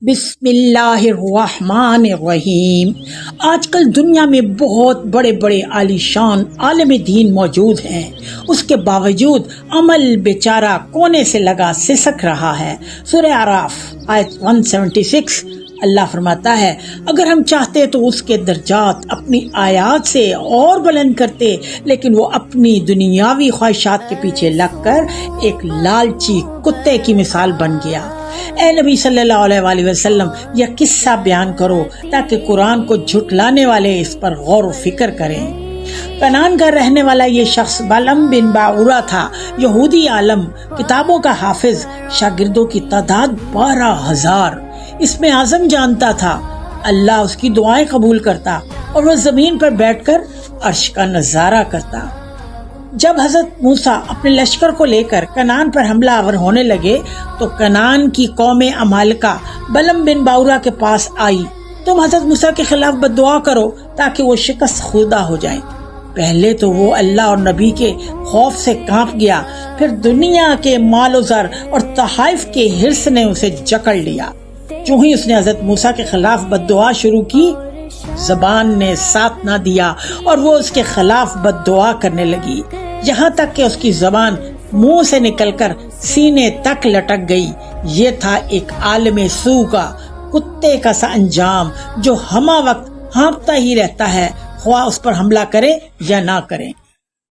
بسم اللہ الرحمن الرحیم۔ آج کل دنیا میں بہت بڑے بڑے عالی شان عالم دین موجود ہیں، اس کے باوجود عمل بیچارہ کونے سے لگا سسک رہا ہے۔ سورہ اعراف آیت 176 اللہ فرماتا ہے، اگر ہم چاہتے تو اس کے درجات اپنی آیات سے اور بلند کرتے، لیکن وہ اپنی دنیاوی خواہشات کے پیچھے لگ کر ایک لالچی کتے کی مثال بن گیا۔ اے نبی صلی اللہ علیہ وآلہ وسلم، یہ قصہ بیان کرو تاکہ قرآن کو جھٹلانے والے اس پر غور و فکر کریں۔ کنعان کا رہنے والا یہ شخص بالعم بن باعورہ تھا، یہودی عالم، کتابوں کا حافظ، شاگردوں کی تعداد 12,000۔ اس میں اعظم جانتا تھا، اللہ اس کی دعائیں قبول کرتا اور وہ زمین پر بیٹھ کر عرش کا نظارہ کرتا۔ جب حضرت موسیٰ اپنے لشکر کو لے کر کنعان پر حملہ آور ہونے لگے تو کنعان کی قوم عمالقہ بالعم بن باعورہ کے پاس آئی، تم حضرت موسیٰ کے خلاف بد دعا کرو تاکہ وہ شکست خوردہ ہو جائیں۔ پہلے تو وہ اللہ اور نبی کے خوف سے کانپ گیا، پھر دنیا کے مال و زر اور تحائف کے حرص نے اسے جکڑ لیا۔ جو ہی اس نے حضرت موسیٰ کے خلاف بد دعا شروع کی، زبان نے ساتھ نہ دیا اور وہ اس کے خلاف بد دعا کرنے لگی، یہاں تک کہ اس کی زبان منہ سے نکل کر سینے تک لٹک گئی۔ یہ تھا ایک عالم سوء کا، کتے کا سا انجام جو ہمہ وقت ہانپتا ہی رہتا ہے، خواہ اس پر حملہ کرے یا نہ کرے۔